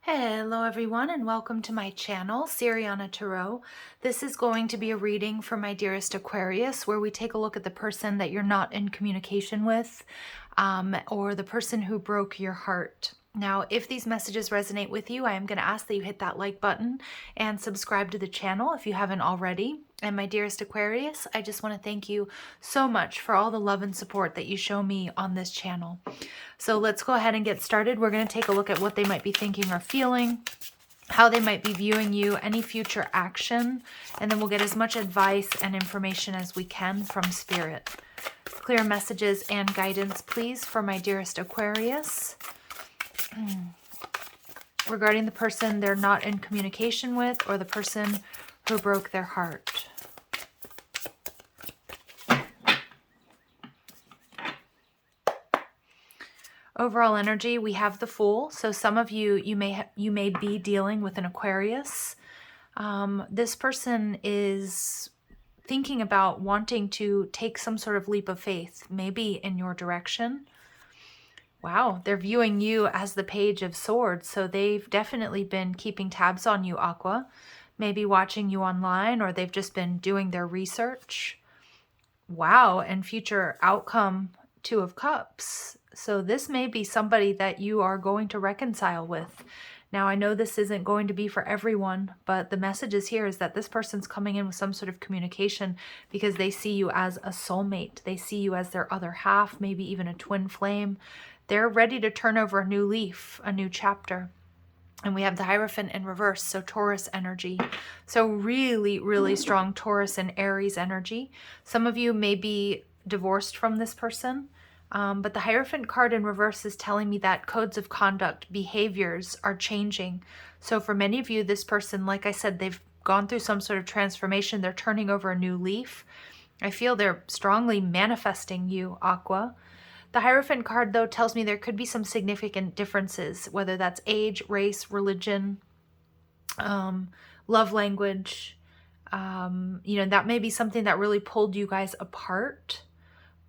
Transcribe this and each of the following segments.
Hello everyone and welcome to my channel, Siriana Tarot. This is going to be a reading for my dearest Aquarius where we take a look at the person that you're not in communication with or the person who broke your heart. Now, if these messages resonate with you, I am going to ask that you hit that like button and subscribe to the channel if you haven't already. And my dearest Aquarius, I just want to thank you so much for all the love and support that you show me on this channel. So let's go ahead and get started. We're going to take a look at what they might be thinking or feeling, how they might be viewing you, any future action, and then we'll get as much advice and information as we can from Spirit. Clear messages and guidance, please, for my dearest Aquarius. Regarding the person they're not in communication with or the person who broke their heart. Overall energy, we have the Fool. So some of you may be dealing with an Aquarius. This person is thinking about wanting to take some sort of leap of faith, maybe in your direction. Wow, they're viewing you as the Page of Swords, so they've definitely been keeping tabs on you, Aqua. Maybe watching you online, or they've just been doing their research. Wow, and future outcome, Two of Cups. So this may be somebody that you are going to reconcile with. Now, I know this isn't going to be for everyone, but the message is here is that this person's coming in with some sort of communication because they see you as a soulmate. They see you as their other half, maybe even a twin flame. They're ready to turn over a new leaf, a new chapter. And we have the Hierophant in reverse, so Taurus energy. So really, really strong Taurus and Aries energy. Some of you may be divorced from this person. But the Hierophant card in reverse is telling me that codes of conduct, behaviors are changing. So for many of you, this person, like I said, they've gone through some sort of transformation. They're turning over a new leaf. I feel they're strongly manifesting you, Aqua. The Hierophant card, though, tells me there could be some significant differences, whether that's age, race, religion, love language. That may be something that really pulled you guys apart.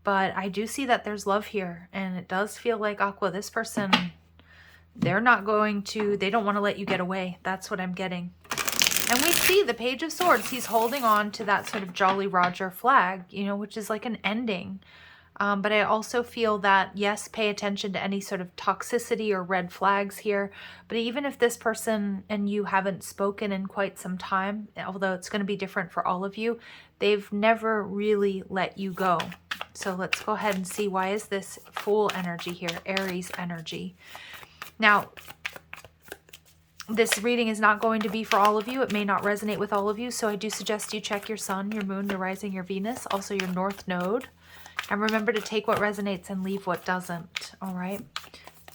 But I do see that there's love here. And it does feel like, Aqua, this person, they don't want to let you get away. That's what I'm getting. And we see the Page of Swords. He's holding on to that sort of Jolly Roger flag, which is like an ending. But I also feel that, yes, pay attention to any sort of toxicity or red flags here. But even if this person and you haven't spoken in quite some time, although it's going to be different for all of you, they've never really let you go. So let's go ahead and see, why is this Fool energy here, Aries energy? Now, this reading is not going to be for all of you. It may not resonate with all of you. So I do suggest you check your Sun, your Moon, your Rising, your Venus, also your North Node. And remember to take what resonates and leave what doesn't, all right?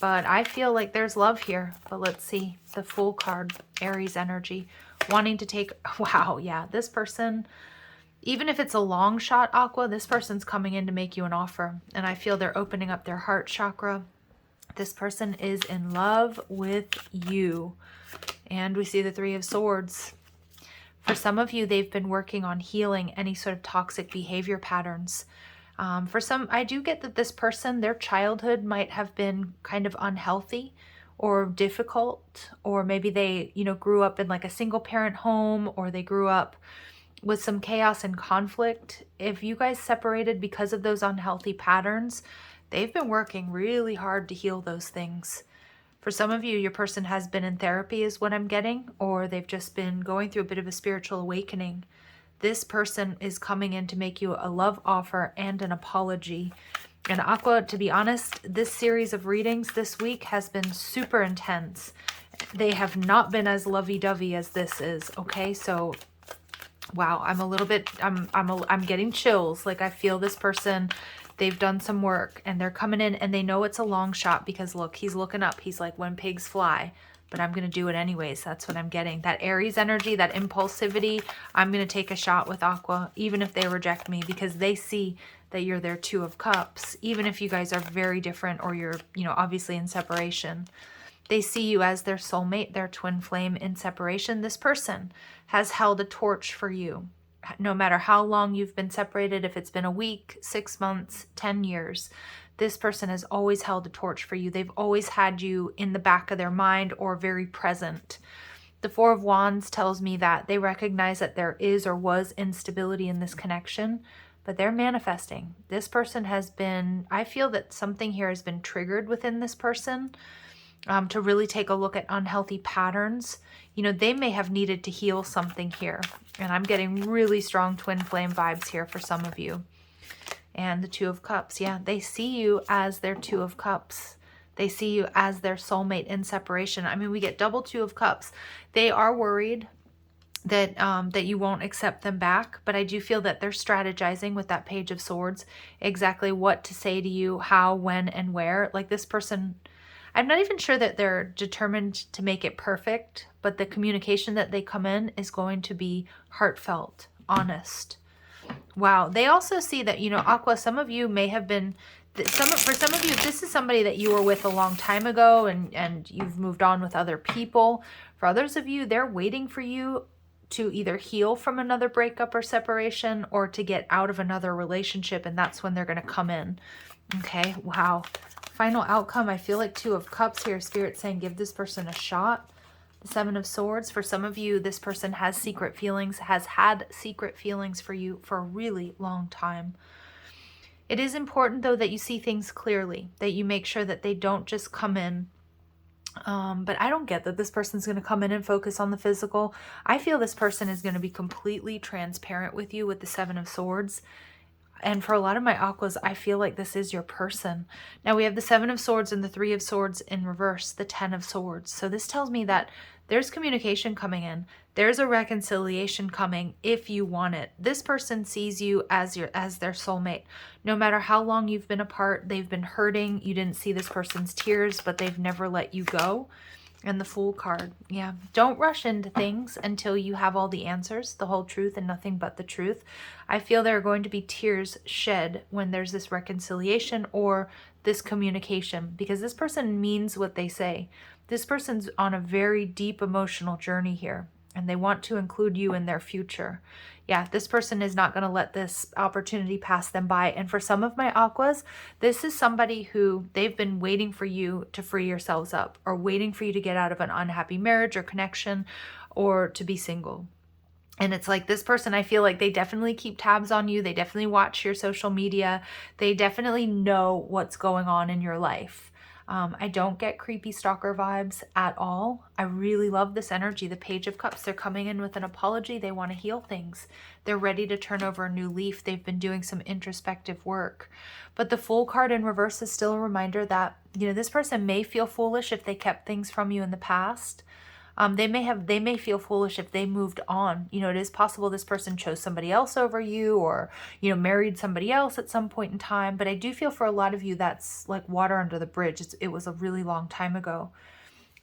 But I feel like there's love here. But let's see, the Fool card, Aries energy, wanting to take, wow, yeah, this person, even if it's a long shot, Aqua, this person's coming in to make you an offer. And I feel they're opening up their heart chakra. This person is in love with you. And we see the Three of Swords. For some of you, they've been working on healing any sort of toxic behavior patterns. For some, I do get that this person, their childhood might have been kind of unhealthy or difficult, or maybe they, grew up in like a single parent home, or they grew up with some chaos and conflict. If you guys separated because of those unhealthy patterns, they've been working really hard to heal those things. For some of you, your person has been in therapy is what I'm getting, or they've just been going through a bit of a spiritual awakening. This person is coming in to make you a love offer and an apology. And Aqua, to be honest, this series of readings this week has been super intense. They have not been as lovey-dovey as this is, okay? So, wow, I'm getting chills. Like, I feel this person, they've done some work and they're coming in and they know it's a long shot because look, he's looking up. He's like, when pigs fly. But I'm going to do it anyways. That's what I'm getting. That Aries energy, that impulsivity, I'm going to take a shot with Aqua, even if they reject me, because they see that you're their Two of Cups. Even if you guys are very different or you're, obviously in separation. They see you as their soulmate, their twin flame in separation. This person has held a torch for you. No matter how long you've been separated, if it's been a week, 6 months, 10 years, this person has always held a torch for you. They've always had you in the back of their mind or very present. The Four of Wands tells me that they recognize that there is or was instability in this connection, but they're manifesting. This person has been, I feel that something here has been triggered within this person to really take a look at unhealthy patterns. You know, they may have needed to heal something here. And I'm getting really strong twin flame vibes here for some of you. And the Two of Cups. Yeah, they see you as their Two of Cups. They see you as their soulmate in separation. I mean, we get double Two of Cups. They are worried that that you won't accept them back, but I do feel that they're strategizing with that Page of Swords exactly what to say to you, how, when, and where. Like this person, I'm not even sure that they're determined to make it perfect, but the communication that they come in is going to be heartfelt, honest. Wow. They also see that, you know, Aqua, some of you may have been, for some of you, this is somebody that you were with a long time ago and you've moved on with other people. For others of you, they're waiting for you to either heal from another breakup or separation or to get out of another relationship, and that's when they're going to come in. Okay, wow. Final outcome, I feel like Two of Cups here. Spirit saying give this person a shot. The Seven of Swords. For some of you, this person has secret feelings, has had secret feelings for you for a really long time. It is important, though, that you see things clearly, that you make sure that they don't just come in. But I don't get that this person's going to come in and focus on the physical. I feel this person is going to be completely transparent with you with the Seven of Swords. And for a lot of my Aquas, I feel like this is your person. Now we have the Seven of Swords and the Three of Swords in reverse, the Ten of Swords. So this tells me that there's communication coming in. There's a reconciliation coming if you want it. This person sees you as their soulmate. No matter how long you've been apart, they've been hurting. You didn't see this person's tears, but they've never let you go. And the Fool card. Yeah. Don't rush into things until you have all the answers, the whole truth and nothing but the truth. I feel there are going to be tears shed when there's this reconciliation or this communication, because this person means what they say. This person's on a very deep emotional journey here, and they want to include you in their future. Yeah, this person is not going to let this opportunity pass them by. And for some of my Aquas, this is somebody who they've been waiting for you to free yourselves up, or waiting for you to get out of an unhappy marriage or connection, or to be single. And it's like this person, I feel like they definitely keep tabs on you. They definitely watch your social media. They definitely know what's going on in your life. I don't get creepy stalker vibes at all. I really love this energy. The Page of Cups, they're coming in with an apology. They want to heal things. They're ready to turn over a new leaf. They've been doing some introspective work. But the Fool card in reverse is still a reminder that, you know, this person may feel foolish if they kept things from you in the past. They may feel foolish if they moved on. You know, it is possible this person chose somebody else over you, or, you know, married somebody else at some point in time. But I do feel for a lot of you, that's like water under the bridge. It was a really long time ago.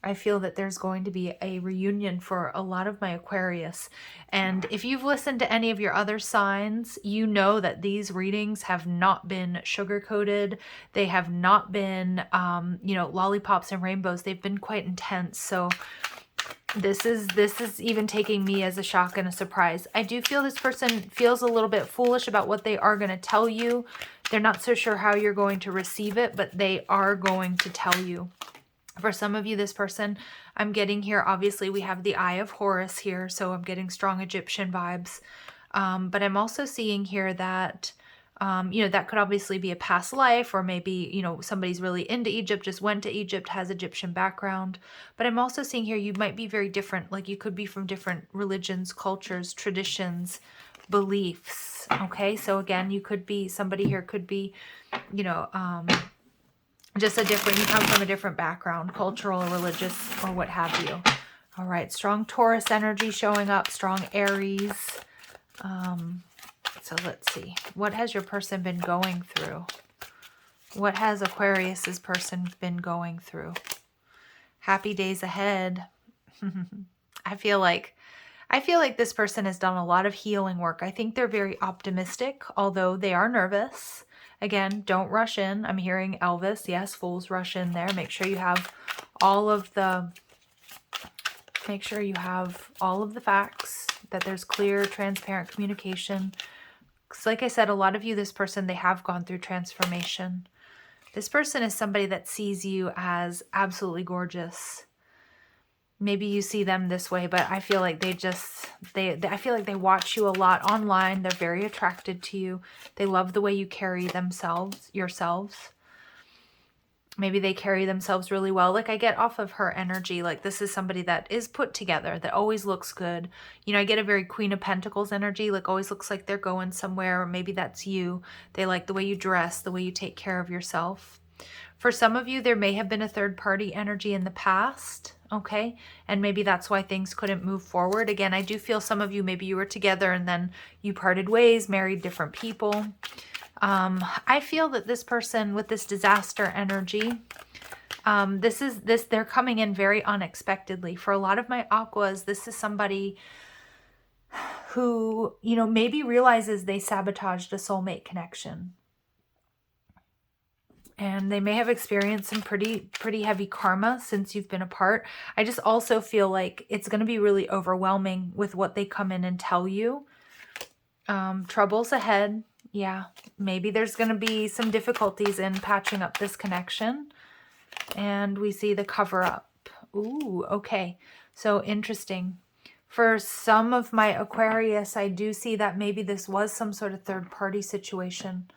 I feel that there's going to be a reunion for a lot of my Aquarius. And if you've listened to any of your other signs, you know that these readings have not been sugar-coated. They have not been, you know, lollipops and rainbows. They've been quite intense. So this is even taking me as a shock and a surprise. I do feel this person feels a little bit foolish about what they are going to tell you. They're not so sure how you're going to receive it, but they are going to tell you. For some of you, this person, I'm getting here, obviously we have the Eye of Horus here, so I'm getting strong Egyptian vibes. But I'm also seeing here that you know, that could obviously be a past life, or maybe, you know, somebody's really into Egypt, just went to Egypt, has Egyptian background. But I'm also seeing here you might be very different. Like you could be from different religions, cultures, traditions, beliefs. Okay, so again, you could be, somebody here could be, you know, just a different, you come from a different background, cultural or religious or what have you. All right, strong Taurus energy showing up, strong Aries. So let's see. What has your person been going through? What has Aquarius's person been going through? Happy days ahead. I feel like this person has done a lot of healing work. I think they're very optimistic, although they are nervous. Again, don't rush in. I'm hearing Elvis. Yes, fools rush in there. Make sure you have all of the facts, that there's clear, transparent communication. Because like I said, a lot of you, this person, they have gone through transformation. This person is somebody that sees you as absolutely gorgeous. Maybe you see them this way, but I feel like I feel like they watch you a lot online. They're very attracted to you. They love the way you carry yourselves. Maybe they carry themselves really well. Like I get off of her energy, like this is somebody that is put together, that always looks good. You know, I get a very Queen of Pentacles energy, like always looks like they're going somewhere, or maybe that's you. They like the way you dress, the way you take care of yourself. For some of you, there may have been a third party energy in the past, okay? And maybe that's why things couldn't move forward. Again, I do feel some of you, maybe you were together and then you parted ways, married different people. I feel that this person with this disaster energy, they're coming in very unexpectedly. For a lot of my aquas, this is somebody who, you know, maybe realizes they sabotaged a soulmate connection. And they may have experienced some pretty heavy karma since you've been apart. I just also feel like it's going to be really overwhelming with what they come in and tell you. Troubles ahead. Yeah, maybe there's going to be some difficulties in patching up this connection. And we see the cover up. Ooh, okay. So interesting. For some of my Aquarius, I do see that maybe this was some sort of third party situation.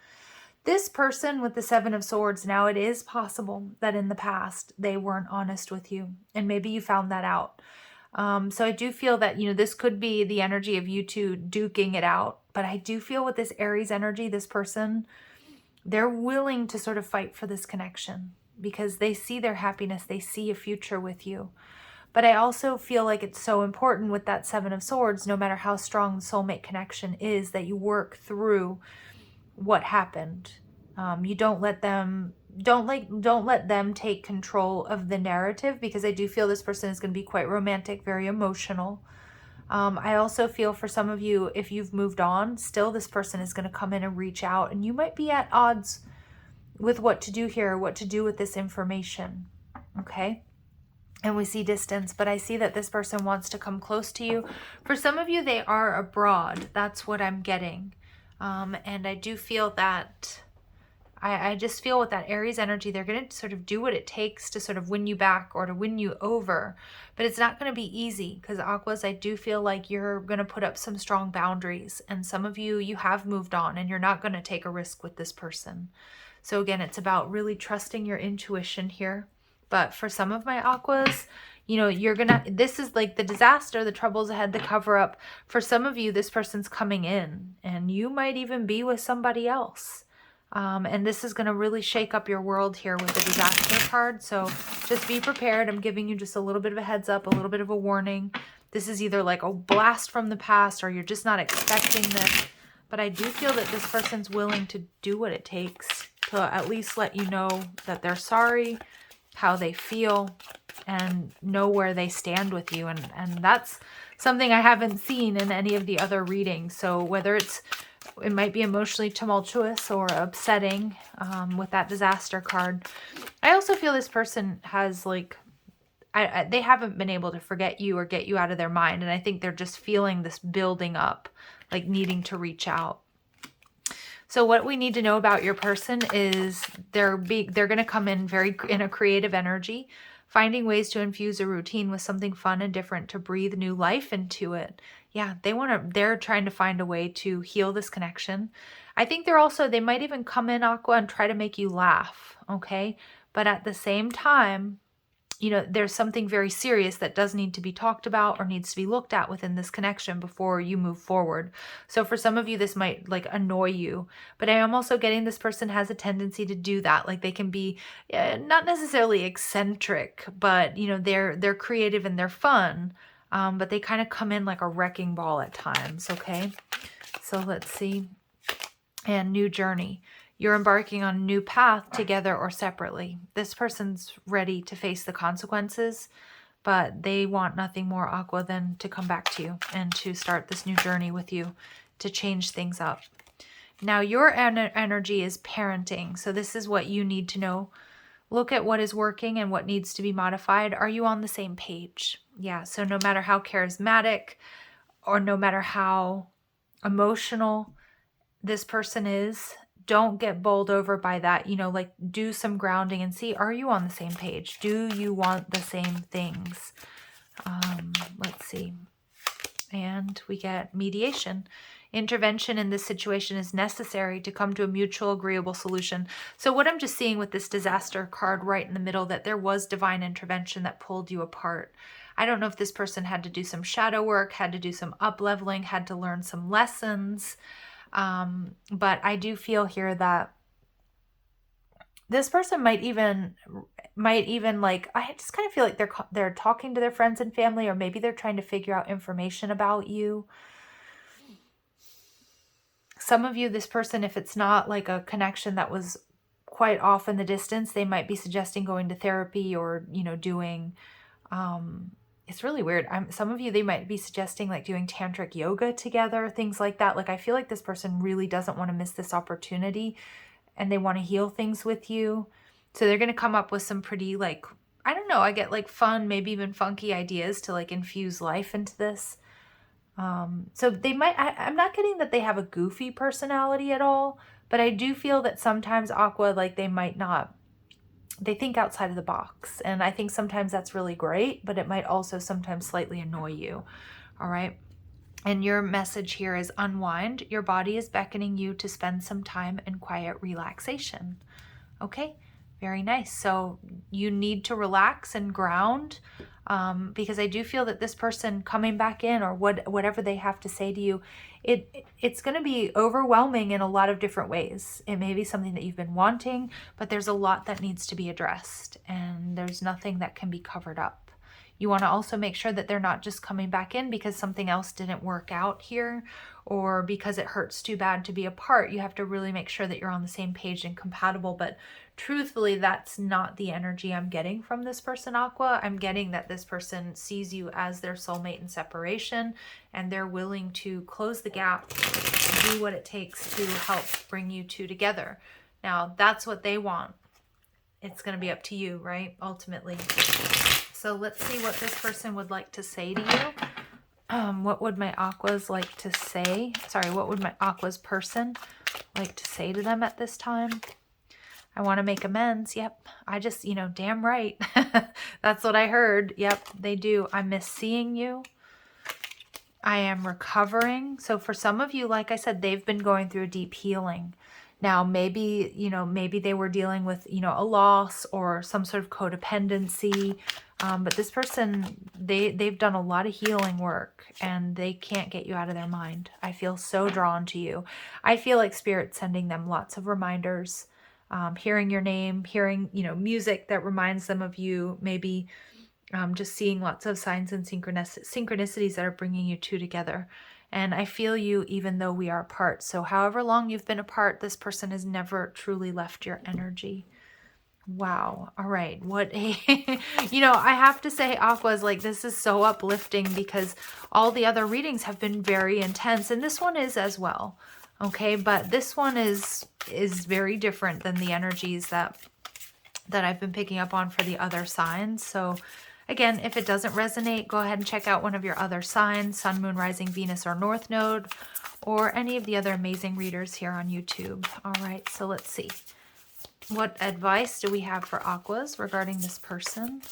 This person with the Seven of Swords, now it is possible that in the past they weren't honest with you. And maybe you found that out. So I do feel that, you know, this could be the energy of you two duking it out. But I do feel with this Aries energy, this person, they're willing to sort of fight for this connection because they see their happiness. They see a future with you. But I also feel like it's so important with that Seven of Swords, no matter how strong the soulmate connection is, that you work through what happened. You don't let them take control of the narrative, because I do feel this person is going to be quite romantic, very emotional. I also feel for some of you, if you've moved on, still this person is going to come in and reach out, and you might be at odds with what to do here, what to do with this information. Okay? And we see distance, but I see that this person wants to come close to you. For some of you, they are abroad. That's what I'm getting. And I do feel that I just feel with that Aries energy, they're going to sort of do what it takes to sort of win you back or to win you over. But it's not going to be easy, because Aquas, I do feel like you're going to put up some strong boundaries. And some of you, you have moved on and you're not going to take a risk with this person. So again, it's about really trusting your intuition here. But for some of my Aquas, you know, this is like the disaster, the troubles ahead, the cover up. For some of you, this person's coming in and you might even be with somebody else. And this is going to really shake up your world here with the disaster card. So just be prepared. I'm giving you just a little bit of a heads up, a little bit of a warning. This is either like a blast from the past or you're just not expecting this. But I do feel that this person's willing to do what it takes to at least let you know that they're sorry, how they feel, and know where they stand with you. And that's something I haven't seen in any of the other readings. So whether it might be emotionally tumultuous or upsetting with that disaster card. I also feel this person has they haven't been able to forget you or get you out of their mind. And I think they're just feeling this building up, like needing to reach out. So what we need to know about your person is they're going to come in in a creative energy, finding ways to infuse a routine with something fun and different to breathe new life into it. Yeah, they're trying to find a way to heal this connection. I think they might even come in, Aqua, and try to make you laugh, okay? But at the same time, you know, there's something very serious that does need to be talked about or needs to be looked at within this connection before you move forward. So for some of you, this might like annoy you, but I am also getting this person has a tendency to do that. Like they can be not necessarily eccentric, but you know, they're creative and they're fun, but they kind of come in like a wrecking ball at times. Okay. So let's see. And new journey. You're embarking on a new path together or separately. This person's ready to face the consequences, but they want nothing more, Aqua, than to come back to you and to start this new journey with you, to change things up. Now, your energy is parenting. So this is what you need to know. Look at what is working and what needs to be modified. Are you on the same page? Yeah, so no matter how charismatic or no matter how emotional this person is, don't get bowled over by that. You know, like do some grounding and see, are you on the same page? Do you want the same things? Let's see. And we get mediation. Intervention in this situation is necessary to come to a mutual agreeable solution. So what I'm just seeing with this disaster card right in the middle, that there was divine intervention that pulled you apart. I don't know if this person had to do some shadow work, had to do some up-leveling, had to learn some lessons. But I do feel here that this person might even like, I just kind of feel like they're talking to their friends and family, or maybe they're trying to figure out information about you. Some of you, this person, if it's not like a connection that was quite off in the distance, they might be suggesting going to therapy or, you know, doing, it's really weird. Some of you, they might be suggesting like doing tantric yoga together, things like that. Like, I feel like this person really doesn't want to miss this opportunity and they want to heal things with you. So they're going to come up with some pretty, like, I don't know, I get like fun, maybe even funky ideas to like infuse life into this. So they might, I'm not getting that they have a goofy personality at all, but I do feel that sometimes Aqua, like they might not, they think outside of the box. And I think sometimes that's really great, but it might also sometimes slightly annoy you. All right. And your message here is unwind. Your body is beckoning you to spend some time in quiet relaxation. Okay. Very nice. So you need to relax and ground, because I do feel that this person coming back in, or whatever they have to say to you, it's going to be overwhelming in a lot of different ways. It may be something that you've been wanting, but there's a lot that needs to be addressed, and there's nothing that can be covered up. You want to also make sure that they're not just coming back in because something else didn't work out here, or because it hurts too bad to be apart. You have to really make sure that you're on the same page and compatible. But truthfully, that's not the energy I'm getting from this person, Aqua. I'm getting that this person sees you as their soulmate in separation, and they're willing to close the gap, do what it takes to help bring you two together. Now, that's what they want. It's going to be up to you, right? Ultimately. So let's see what this person would like to say to you. What would my Aquas like to say? Sorry, what would my Aquas person like to say to them at this time? I want to make amends. Yep. I just, damn right. That's what I heard. Yep, they do. I miss seeing you. I am recovering. So for some of you, like I said, they've been going through a deep healing. Now, maybe, maybe they were dealing with, a loss or some sort of codependency. But this person, they've done a lot of healing work, and they can't get you out of their mind. I feel so drawn to you. I feel like Spirit's sending them lots of reminders, hearing your name, hearing, music that reminds them of you, maybe just seeing lots of signs and synchronicities that are bringing you two together. And I feel you even though we are apart. So however long you've been apart, this person has never truly left your energy. Wow. All right. What a, I have to say, Aqua's like, this is so uplifting because all the other readings have been very intense, and this one is as well. Okay. But this one is very different than the energies that I've been picking up on for the other signs. So again, if it doesn't resonate, go ahead and check out one of your other signs, Sun, Moon, Rising, Venus, or North Node, or any of the other amazing readers here on YouTube. All right. So let's see. What advice do we have for Aquas regarding this person?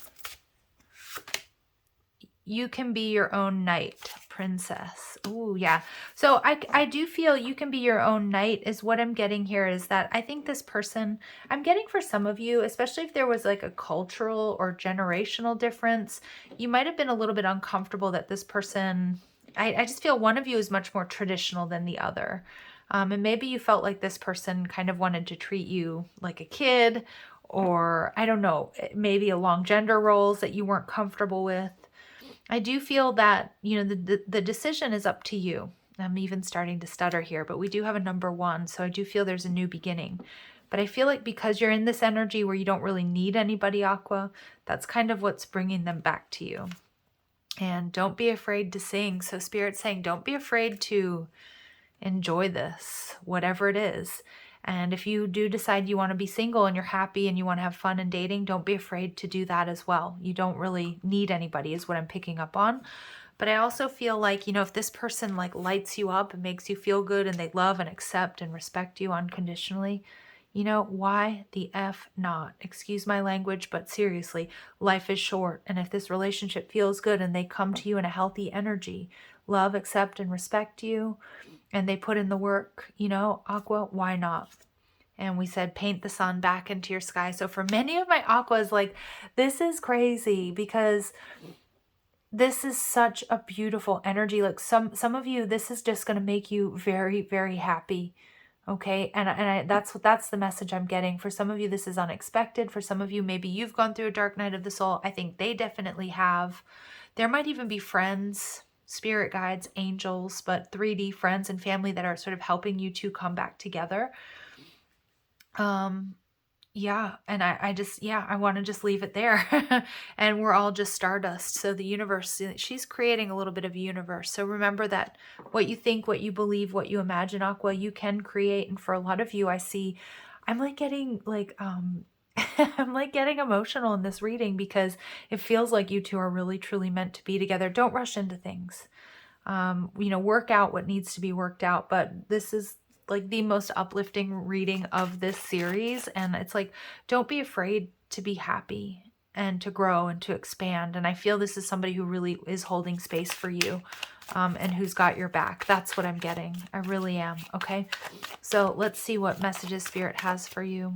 You can be your own knight, princess. Oh, yeah. So I do feel you can be your own knight is what I'm getting here, is that I think this person, I'm getting for some of you, especially if there was like a cultural or generational difference, you might have been a little bit uncomfortable that this person, I just feel one of you is much more traditional than the other. And maybe you felt like this person kind of wanted to treat you like a kid, or I don't know, maybe along gender roles that you weren't comfortable with. I do feel that, the decision is up to you. I'm even starting to stutter here, but we do have a number 1. So I do feel there's a new beginning. But I feel like because you're in this energy where you don't really need anybody, Aqua, that's kind of what's bringing them back to you. And don't be afraid to sing. So Spirit's saying, don't be afraid to enjoy this, whatever it is. And if you do decide you want to be single and you're happy and you want to have fun and dating, don't be afraid to do that as well. You don't really need anybody is what I'm picking up on. But I also feel like, you know, if this person like lights you up and makes you feel good and they love and accept and respect you unconditionally, you know, why the F not? Excuse my language, but seriously, life is short. And if this relationship feels good and they come to you in a healthy energy, love, accept, and respect you, and they put in the work, you know, Aqua, why not? And we said, paint the sun back into your sky. So for many of my Aquas, like, this is crazy because this is such a beautiful energy. Like some of you, this is just going to make you very, very happy. Okay. And that's the message I'm getting. For some of you, this is unexpected. For some of you, maybe you've gone through a dark night of the soul. I think they definitely have. There might even be friends, spirit guides, angels, but 3D friends and family that are sort of helping you to come back together. Yeah, and I just, yeah, I want to just leave it there. And we're all just stardust. So the universe, she's creating a little bit of a universe. So remember that what you think, what you believe, what you imagine, Aqua, you can create. And for a lot of you, I see, I'm like getting like, I'm like getting emotional in this reading because it feels like you two are really, truly meant to be together. Don't rush into things. You know, work out what needs to be worked out. But this is like the most uplifting reading of this series. And it's like, don't be afraid to be happy and to grow and to expand. And I feel this is somebody who really is holding space for you, and who's got your back. That's what I'm getting. I really am. Okay. So let's see what messages Spirit has for you.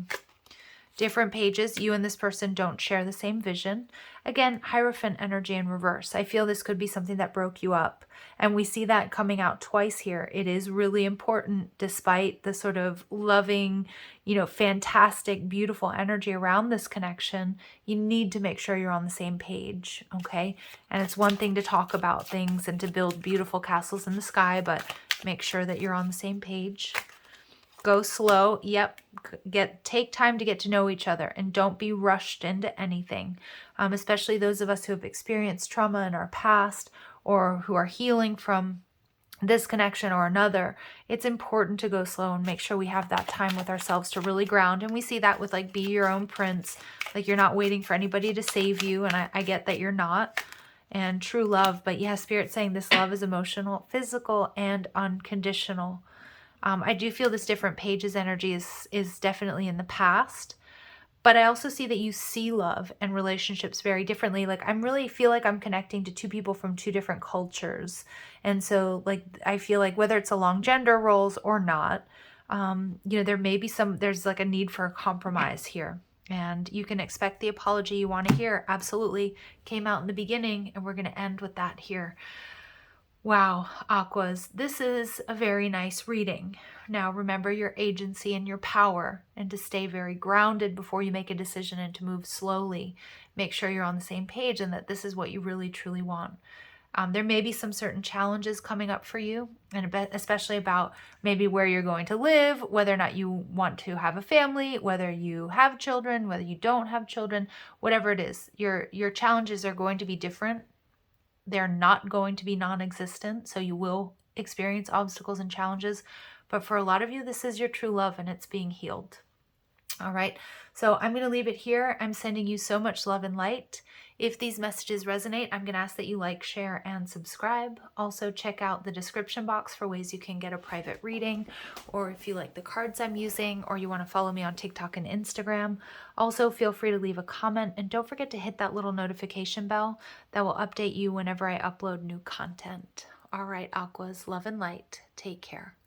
Different pages. You and this person don't share the same vision. Again, Hierophant energy in reverse. I feel this could be something that broke you up. And we see that coming out twice here. It is really important, despite the sort of loving, you know, fantastic, beautiful energy around this connection. You need to make sure you're on the same page, okay? And it's one thing to talk about things and to build beautiful castles in the sky, but make sure that you're on the same page. Go slow. Yep. Take time to get to know each other and don't be rushed into anything. Especially those of us who have experienced trauma in our past or who are healing from this connection or another. It's important to go slow and make sure we have that time with ourselves to really ground. And we see that with like, be your own prince. Like, you're not waiting for anybody to save you. And I get that you're not. And true love. But yeah, Spirit's saying this love is emotional, physical, and unconditional. I do feel this different pages energy is definitely in the past, but I also see that you see love and relationships very differently. Like, I'm really feel like I'm connecting to two people from two different cultures. And so like, I feel like whether it's along gender roles or not, you know, there may be there's like a need for a compromise here. And you can expect the apology you want to hear. Absolutely. Came out in the beginning, and we're going to end with that here. Wow, Aquas, this is a very nice reading. Now remember your agency and your power, and to stay very grounded before you make a decision and to move slowly. Make sure you're on the same page and that this is what you really truly want. There may be some certain challenges coming up for you, and especially about maybe where you're going to live, whether or not you want to have a family, whether you have children, whether you don't have children, whatever it is. Your challenges are going to be different. They're not going to be non-existent, so you will experience obstacles and challenges. But for a lot of you, this is your true love and it's being healed. All right, so I'm going to leave it here. I'm sending you so much love and light. If these messages resonate, I'm going to ask that you like, share, and subscribe. Also, check out the description box for ways you can get a private reading, or if you like the cards I'm using, or you want to follow me on TikTok and Instagram. Also, feel free to leave a comment, and don't forget to hit that little notification bell that will update you whenever I upload new content. All right, Aquas, love and light. Take care.